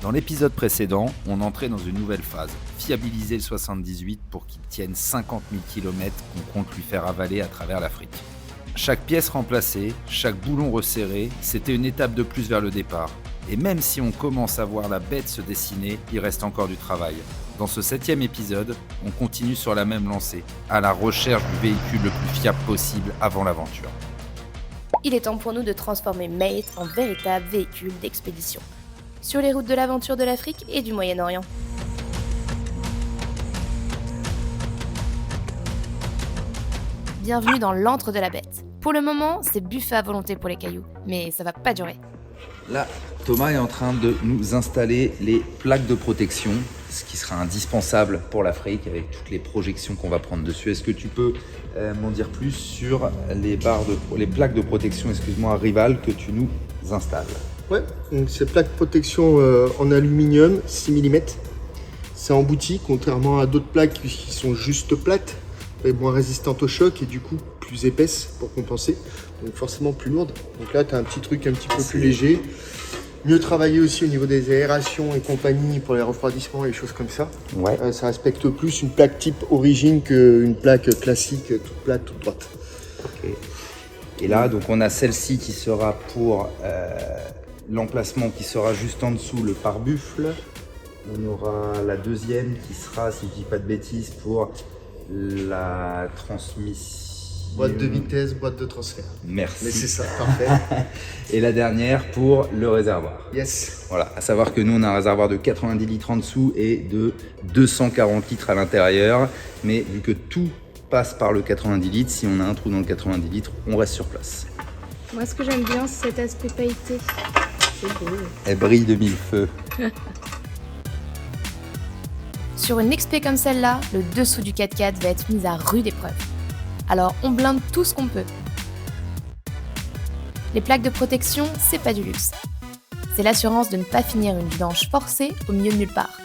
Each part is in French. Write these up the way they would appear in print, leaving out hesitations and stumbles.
Dans l'épisode précédent, on entrait dans une nouvelle phase, fiabiliser le 78 pour qu'il tienne 50 000 km qu'on compte lui faire avaler à travers l'Afrique. Chaque pièce remplacée, chaque boulon resserré, c'était une étape de plus vers le départ. Et même si on commence à voir la bête se dessiner, il reste encore du travail. Dans ce 7e épisode, on continue sur la même lancée, à la recherche du véhicule le plus fiable possible avant l'aventure. Il est temps pour nous de transformer Mate en véritable véhicule d'expédition, sur les routes de l'aventure de l'Afrique et du Moyen-Orient. Bienvenue dans l'antre de la bête. Pour le moment, c'est buffet à volonté pour les cailloux, mais ça va pas durer. Là, Thomas est en train de nous installer les plaques de protection, ce qui sera indispensable pour l'Afrique avec toutes les projections qu'on va prendre dessus. Est-ce que tu peux m'en dire plus sur les plaques de protection, Rival, que tu nous installes? Ouais, donc ces plaques de protection en aluminium 6 mm, c'est embouti, contrairement à d'autres plaques qui sont juste plates, et moins résistantes au choc et du coup plus épaisses pour compenser, donc forcément plus lourdes. Donc là tu as un petit truc un petit peu plus léger, mieux travaillé aussi au niveau des aérations et compagnie pour les refroidissements et les choses comme ça. Ouais. Ça respecte plus une plaque type origine qu'une plaque classique toute plate, toute droite. Okay. Et là, donc on a celle-ci qui sera pour l'emplacement qui sera juste en dessous le pare-buffle. On aura la deuxième qui sera, si je dis pas de bêtises, pour la transmission. Boîte de vitesse, boîte de transfert. Merci. Mais c'est ça, parfait. Et la dernière pour le réservoir. Yes. Voilà, à savoir que nous on a un réservoir de 90 litres en dessous et de 240 litres à l'intérieur. Mais vu que tout passe par le 90 litres, si on a un trou dans le 90 litres, on reste sur place. Moi, ce que j'aime bien, c'est cet aspect pailleté. C'est beau. Elle brille de mille feux. Sur une expé comme celle-là, le dessous du 4x4 va être mis à rude épreuve. Alors on blinde tout ce qu'on peut. Les plaques de protection, c'est pas du luxe. C'est l'assurance de ne pas finir une vidange forcée au milieu de nulle part.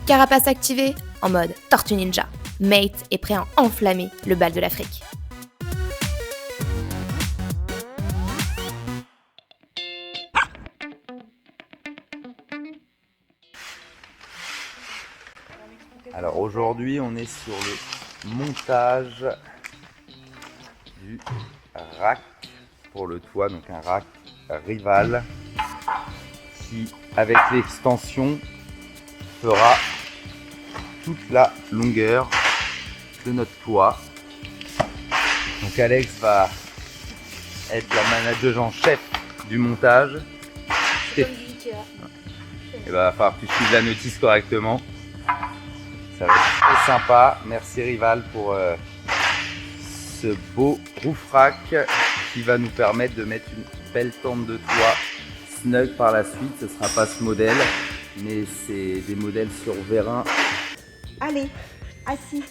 Carapace activée, en mode Tortue Ninja. Mate est prêt à enflammer le bal de l'Afrique. Alors aujourd'hui, on est sur le montage du rack pour le toit, donc un rack Rival qui, avec l'extension, fera toute la longueur de notre toit. Donc Alex va être la manager en chef du montage. Et va falloir que tu suives la notice correctement. Ça va être très sympa. Merci Rival pour ce beau roof rack qui va nous permettre de mettre une belle tente de toit snug par la suite. Ce ne sera pas ce modèle, mais c'est des modèles sur vérin. Allez, assis.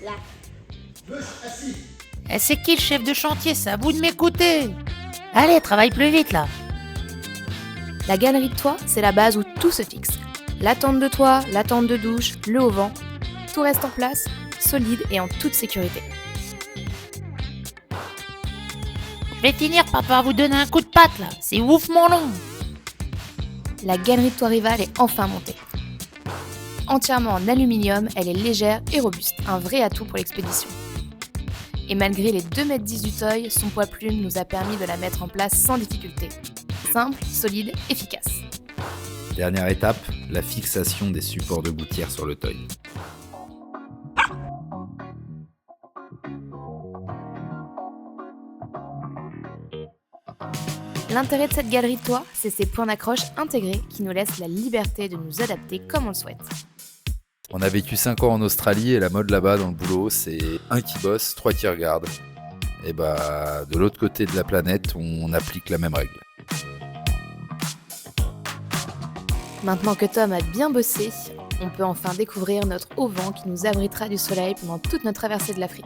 Là. Assis. C'est qui le chef de chantier? C'est à vous de m'écouter. Allez, travaille plus vite là. La galerie de toit, c'est la base où tout se fixe. La tente de toit, la tente de douche, le haut-vent, tout reste en place, solide et en toute sécurité. Je vais finir par devoir vous donner un coup de patte là. C'est ouf mon long. La galerie de toit Rival est enfin montée. Entièrement en aluminium, elle est légère et robuste, un vrai atout pour l'expédition. Et malgré les 2,10 m du toy, son poids plume nous a permis de la mettre en place sans difficulté. Simple, solide, efficace. Dernière étape, la fixation des supports de gouttière sur le toy. L'intérêt de cette galerie de toit, c'est ses points d'accroche intégrés qui nous laissent la liberté de nous adapter comme on le souhaite. On a vécu 5 ans en Australie et la mode là-bas dans le boulot, c'est un qui bosse, 3 qui regardent. Et de l'autre côté de la planète, on applique la même règle. Maintenant que Tom a bien bossé, on peut enfin découvrir notre auvent qui nous abritera du soleil pendant toute notre traversée de l'Afrique.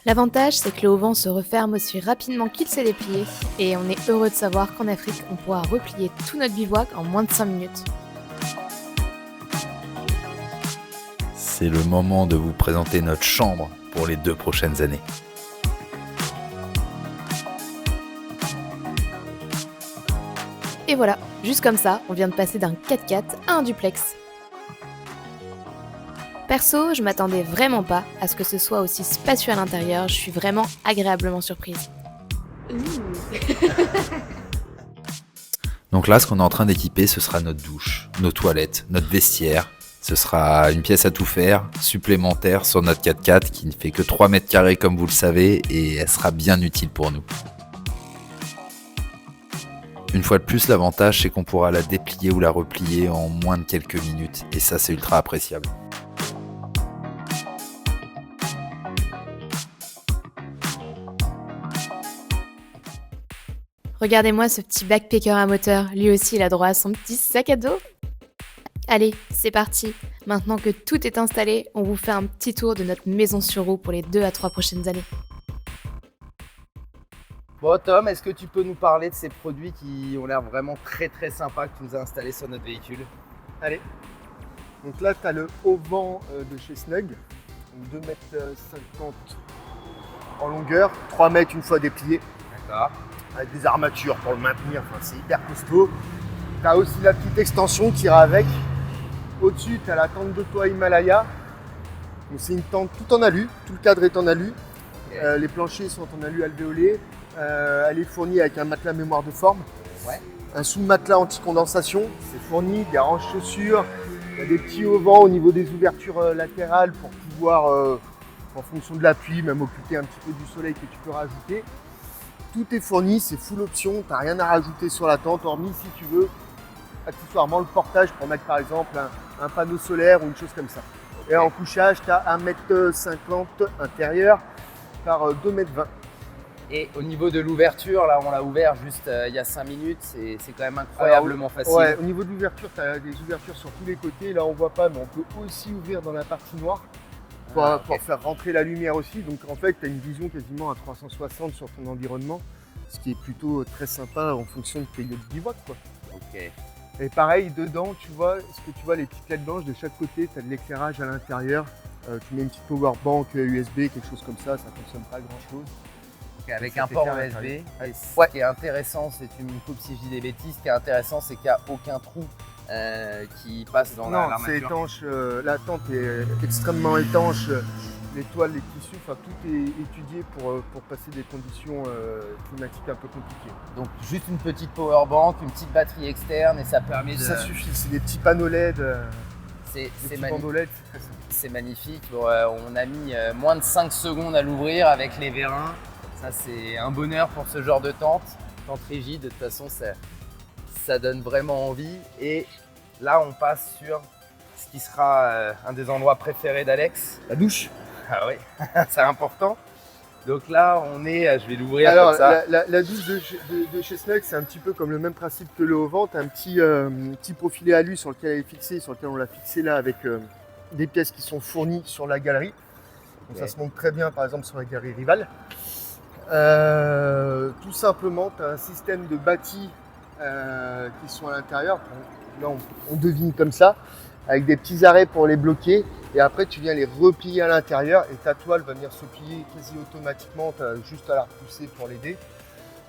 L'avantage, c'est que le haut-vent se referme aussi rapidement qu'il s'est déplié, et on est heureux de savoir qu'en Afrique, on pourra replier tout notre bivouac en moins de 5 minutes. c'est le moment de vous présenter notre chambre pour les 2 prochaines années. Et voilà, juste comme ça, on vient de passer d'un 4x4 à un duplex. Perso, je m'attendais vraiment pas à ce que ce soit aussi spacieux à l'intérieur, je suis vraiment agréablement surprise. Donc là, ce qu'on est en train d'équiper, ce sera notre douche, nos toilettes, notre vestiaire. Ce sera une pièce à tout faire, supplémentaire sur notre 4x4 qui ne fait que 3 mètres carrés comme vous le savez et elle sera bien utile pour nous. Une fois de plus, l'avantage c'est qu'on pourra la déplier ou la replier en moins de quelques minutes et ça c'est ultra appréciable. Regardez-moi ce petit backpacker à moteur, lui aussi il a droit à son petit sac à dos. Allez, c'est parti. Maintenant que tout est installé, on vous fait un petit tour de notre maison sur roue pour les 2 à 3 prochaines années. Bon Tom, est-ce que tu peux nous parler de ces produits qui ont l'air vraiment très très sympas que tu nous as installés sur notre véhicule? Allez. Donc là, tu as le haut vent de chez Snug, 2,50 m en longueur, 3 mètres une fois déplié. D'accord. Avec des armatures pour le maintenir, enfin, c'est hyper costaud. Tu as aussi la petite extension qui ira avec. Au-dessus, tu as la tente de toit Himalaya. Donc, c'est une tente tout en alu, tout le cadre est en alu. Okay. Les planchers sont en alu alvéolé. Elle est fournie avec un matelas mémoire de forme. Ouais. Un sous-matelas anti-condensation. C'est fourni, des ranges chaussures. Il y a des petits auvents au niveau des ouvertures latérales pour pouvoir, en fonction de la pluie, même occulter un petit peu du soleil que tu peux rajouter. Tout est fourni, c'est full option, tu n'as rien à rajouter sur la tente, hormis si tu veux accessoirement le portage pour mettre par exemple un panneau solaire ou une chose comme ça. Okay. Et en couchage, tu as 1,50 m intérieur par 2,20 m. Et au niveau de l'ouverture, là on l'a ouvert juste il y a 5 minutes, c'est quand même incroyablement facile. Ouais, au niveau de l'ouverture, tu as des ouvertures sur tous les côtés, là on voit pas, mais on peut aussi ouvrir dans la partie noire. Pour faire rentrer la lumière aussi, donc en fait tu as une vision quasiment à 360 sur ton environnement, ce qui est plutôt très sympa en fonction de tes lieux de bivouac quoi. Ok. Et pareil dedans, tu vois les petites LED blanches de chaque côté, tu as de l'éclairage à l'intérieur, tu mets une petite power bank USB, quelque chose comme ça consomme pas grand chose. Okay, avec un port USB, et ce qui est intéressant, c'est tu me coupes si je dis des bêtises, ce qui est intéressant c'est qu'il n'y a aucun trou qui passe dans l'armature. Non, c'est étanche, la tente est extrêmement étanche, les toiles, les tissus, enfin tout est étudié pour passer des conditions climatiques un peu compliquées. Donc juste une petite power bank, une petite batterie externe et ça permet de... Ça suffit, c'est des petits panneaux LED, c'est magnifique. On a mis moins de 5 secondes à l'ouvrir avec les vérins, ça c'est un bonheur pour ce genre de tente rigide, de toute façon ça donne vraiment envie. Et là on passe sur ce qui sera un des endroits préférés d'Alex, la douche. Ah oui, c'est important. Donc là on est, je vais l'ouvrir comme ça. La douche de chez Snug, c'est un petit peu comme le même principe que le haut vent. Tu as un petit profilet alu sur lequel elle est fixée, sur lequel on l'a fixé là avec des pièces qui sont fournies sur la galerie. Donc ça se monte très bien par exemple sur la galerie Rival. Tout simplement, tu as un système de bâtis qui sont à l'intérieur. Là, on devine comme ça, avec des petits arrêts pour les bloquer. Et après, tu viens les replier à l'intérieur et ta toile va venir se plier quasi automatiquement. Tu as juste à la repousser pour l'aider.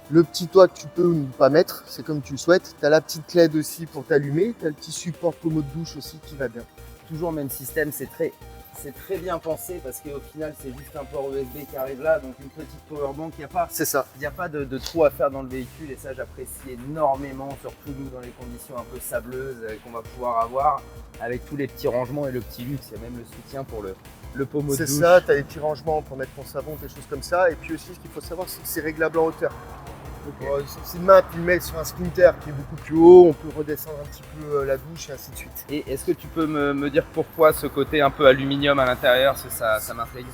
Le petit toit, tu peux ne pas mettre, c'est comme tu le souhaites. Tu as la petite LED aussi pour t'allumer. Tu as le petit support commode douche aussi qui va bien. Toujours le même système, c'est très bien pensé parce qu'au final c'est juste un port USB qui arrive là, donc une petite powerbank, il n'y a pas de trou à faire dans le véhicule et ça j'apprécie énormément, surtout nous dans les conditions un peu sableuses qu'on va pouvoir avoir avec tous les petits rangements et le petit luxe, il y a même le soutien pour le pommeau de douche. C'est ça, tu as les petits rangements pour mettre ton savon, des choses comme ça, et puis aussi ce qu'il faut savoir c'est que c'est réglable en hauteur. Okay. C'est main, tu le mets sur un sprinter qui est beaucoup plus haut, on peut redescendre un petit peu la douche et ainsi de suite. Et est-ce que tu peux me dire pourquoi ce côté un peu aluminium à l'intérieur, parce que ça m'intrigue?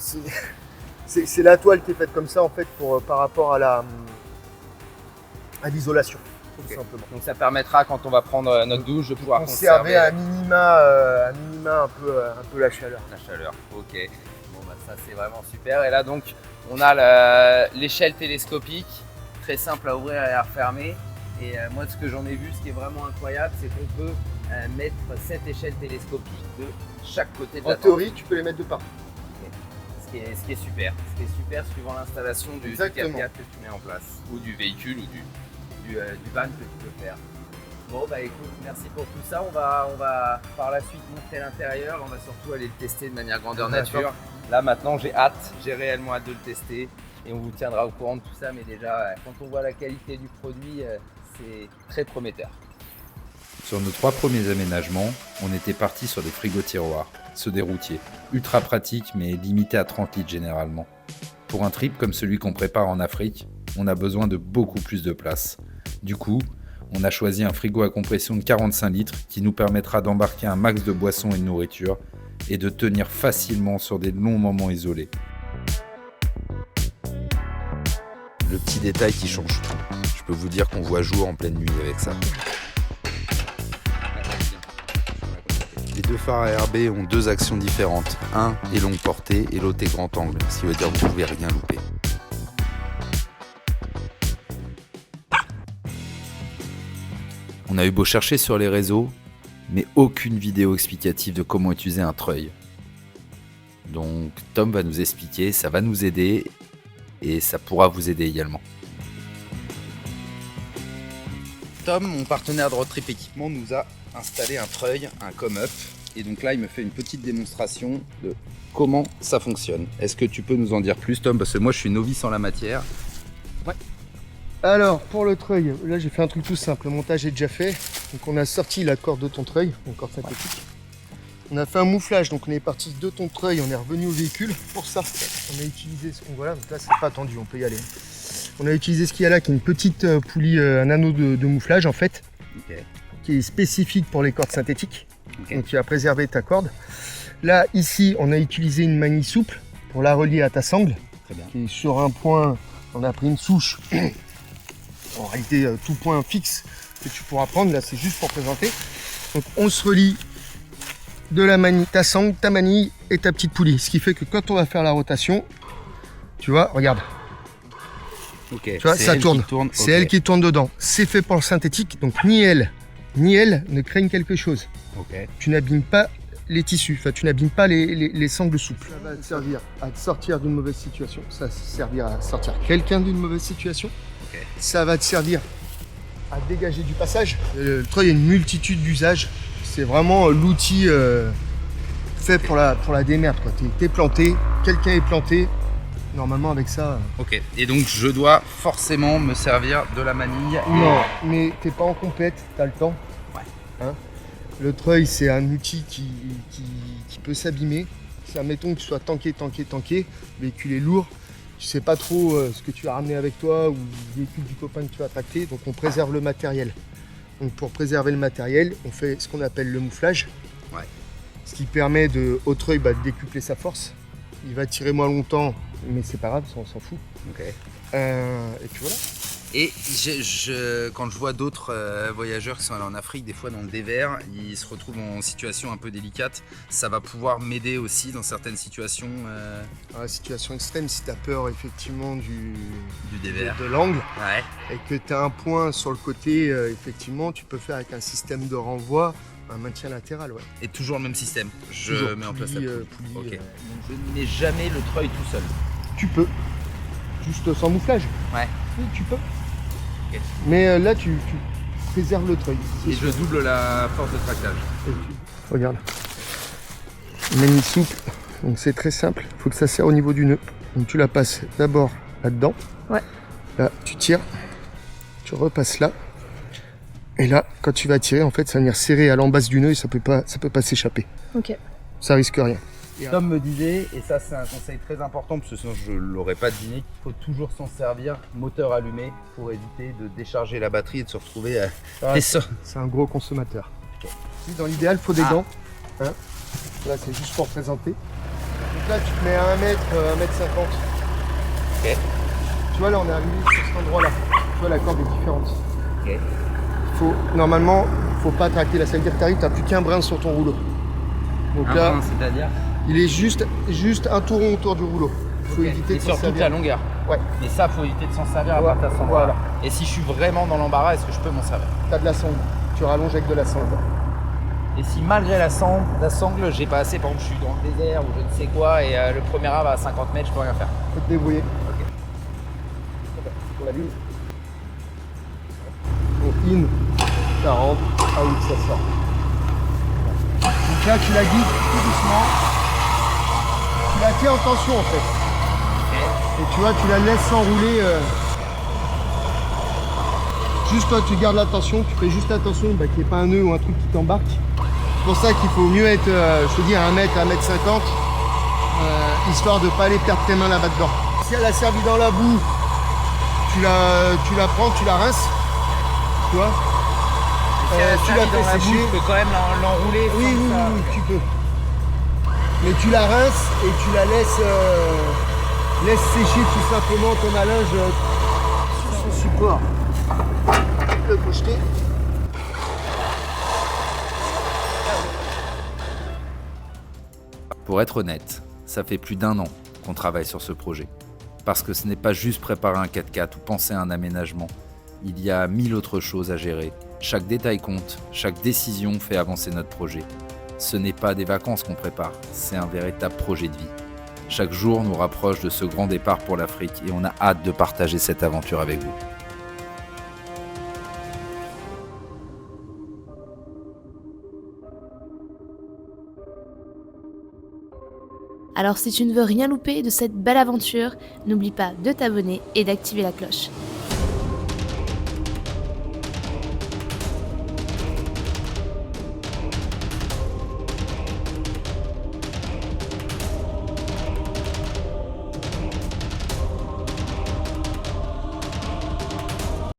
C'est la toile qui est faite comme ça en fait par rapport à l'isolation. Okay. Tout simplement. Donc ça permettra quand on va prendre notre douche de pouvoir conserver à minima un peu la chaleur. La chaleur, ok. Bon bah ça c'est vraiment super. Et là donc on a l'échelle télescopique. Très simple à ouvrir et à refermer. Et moi, ce que j'en ai vu, ce qui est vraiment incroyable, c'est qu'on peut mettre 7 échelles télescopiques de chaque côté de En la tente. théorie, tu peux les mettre de partout. Ce qui est super. Ce qui est super suivant l'installation du Exactement. 4x4 que tu mets en place. Ou du véhicule ou du van que tu peux faire. Bon bah écoute, merci pour tout ça. On va par la suite montrer l'intérieur. On va surtout aller le tester de manière grandeur D'accord. nature. Là maintenant j'ai hâte, j'ai réellement hâte de le tester. Et on vous tiendra au courant de tout ça. Mais déjà, quand on voit la qualité du produit, c'est très prometteur. Sur nos 3 premiers aménagements, on était parti sur des frigos-tiroirs, ceux des routiers, ultra pratiques mais limités à 30 litres généralement. Pour un trip comme celui qu'on prépare en Afrique, on a besoin de beaucoup plus de place. Du coup, on a choisi un frigo à compression de 45 litres qui nous permettra d'embarquer un max de boissons et de nourriture et de tenir facilement sur des longs moments isolés. Le petit détail qui change tout. Je peux vous dire qu'on voit jour en pleine nuit avec ça. Les 2 phares ARB ont 2 actions différentes. Un est longue portée et l'autre est grand angle, ce qui veut dire que vous ne pouvez rien louper. On a eu beau chercher sur les réseaux, mais aucune vidéo explicative de comment utiliser un treuil. Donc Tom va nous expliquer, ça va nous aider et ça pourra vous aider également. Tom, mon partenaire de Road Trip Équipement, nous a installé un treuil, un come-up. Et donc là, il me fait une petite démonstration de comment ça fonctionne. Est-ce que tu peux nous en dire plus, Tom? Parce que moi, je suis novice en la matière. Alors, pour le treuil, là j'ai fait un truc tout simple. Le montage est déjà fait. Donc on a sorti la corde de ton treuil, une corde synthétique. On a fait un mouflage, donc on est parti de ton treuil, on est revenu au véhicule. Pour ça, on a utilisé ce qu'on voit là. Donc là, c'est pas tendu, on peut y aller. On a utilisé ce qu'il y a là, qui est une petite poulie, un anneau de mouflage en fait, qui est spécifique pour les cordes synthétiques. Donc tu vas préserver ta corde. Là, ici, on a utilisé une manille souple pour la relier à ta sangle. Très bien. Qui est sur un point, on a pris une souche. En réalité, tout point fixe que tu pourras prendre. Là, c'est juste pour présenter. Donc, on se relie de la manille, ta sangle, ta manille et ta petite poulie. Ce qui fait que quand on va faire la rotation, tu vois, regarde. Okay. Tu vois, ça tourne. C'est elle qui tourne dedans. C'est fait pour le synthétique, donc ni elle ne craignent quelque chose. Tu n'abîmes pas les tissus, enfin tu n'abîmes pas les sangles souples. Ça va te servir à te sortir d'une mauvaise situation, ça va te servir à sortir quelqu'un d'une mauvaise situation. Ça va te servir à dégager du passage. Le treuil a une multitude d'usages. C'est vraiment l'outil fait pour la démerde. T'es planté, quelqu'un est planté. Normalement avec ça... Ok, et donc je dois forcément me servir de la manille. Non, mais t'es pas en compète, t'as le temps. Ouais. Hein, le treuil, c'est un outil qui peut s'abîmer. Si admettons que tu sois tanké, le véhicule est lourd, tu sais pas trop ce que tu vas ramener avec toi ou le véhicule du copain que tu vas tracter, donc on préserve le matériel. Donc pour préserver le matériel, on fait ce qu'on appelle le mouflage. Ouais. Ce qui permet au treuil de décupler sa force. Il va tirer moins longtemps, mais c'est pas grave, ça, on s'en fout. Et puis voilà. Et quand je vois d'autres voyageurs qui sont allés en Afrique, des fois dans le désert, ils se retrouvent en situation un peu délicate. Ça va pouvoir m'aider aussi dans certaines situations. Dans la situation extrême, si tu as peur effectivement du désert, de l'angle, ouais, et que tu as un point sur le côté, effectivement, tu peux faire avec un système de renvoi un maintien latéral. Ouais. Et toujours le même système. Je Toujours mets en place la poulie. poulie, Ok. Je ne mets jamais le treuil tout seul. Tu peux, juste sans mouflage. Ouais. Oui, tu peux. Ok. Mais là, tu préserves le treuil. Et je double la force de tractage. Regarde. Manille souple. Donc c'est très simple. Il faut que ça serre au niveau du nœud. Donc tu la passes d'abord là-dedans. Ouais. Là, tu tires. Tu repasses là. Et là, quand tu vas tirer, en fait, ça va venir serrer à l'embasse du nœud et ça peut pas s'échapper. Ok. Ça risque rien. Tom me disait, et ça c'est un conseil très important, parce que sinon je ne l'aurais pas deviné, qu'il faut toujours s'en servir moteur allumé pour éviter de décharger la batterie et de se retrouver à... C'est un gros consommateur. Dans l'idéal, il faut des gants. Hein, là, c'est juste pour présenter. Donc là, tu te mets à 1 mètre, 1 mètre 50. Ok. Tu vois, là, on est arrivé sur cet endroit-là. Tu vois, la corde est différente. Ok. Normalement, il ne faut pas tracter. Là, ça veut dire que tu arrives, tu n'as plus qu'un brin sur ton rouleau. Donc Un là, brin, c'est-à-dire il est juste un tour rond autour du rouleau. Il faut éviter et de s'en sur toute servir. la longueur. Ouais. Mais ça, faut éviter de s'en servir à Ouais, partir de cet endroit. voilà. Et si je suis vraiment dans l'embarras, est-ce que je peux m'en servir? Tu as de la sangle. Tu rallonges avec de la sangle. Et si malgré la sangle, j'ai pas assez, par exemple, je suis dans le désert ou je ne sais quoi, et le premier arbre à 50 mètres, je peux rien faire. Faut te débrouiller. Ok. Pour la lune. Donc in, ça rentre, out, ça sort. Donc là, tu la guides tout doucement. Tu la tiens en tension en fait. Et tu vois, tu la laisses s'enrouler. Juste toi, tu gardes la tension, tu fais juste attention qu'il n'y ait pas un nœud ou un truc qui t'embarque. C'est pour ça qu'il faut mieux être, je te dis, à 1 mètre, 1 mètre 50, histoire de ne pas aller perdre tes mains là-bas dedans. Si elle a servi dans la boue, tu la prends, tu la rinces. Tu vois, tu la fais sécher. Je peux quand même l'enrouler. Oui, tu peux. Mais tu la rinces et tu la laisses sécher tout simplement ton linge sur son support. Tu peux le projeter. Pour être honnête, ça fait plus d'1 an qu'on travaille sur ce projet. Parce que ce n'est pas juste préparer un 4x4 ou penser à un aménagement. Il y a 1000 autres choses à gérer. Chaque détail compte, chaque décision fait avancer notre projet. Ce n'est pas des vacances qu'on prépare, c'est un véritable projet de vie. Chaque jour nous rapproche de ce grand départ pour l'Afrique et on a hâte de partager cette aventure avec vous. Alors si tu ne veux rien louper de cette belle aventure, n'oublie pas de t'abonner et d'activer la cloche.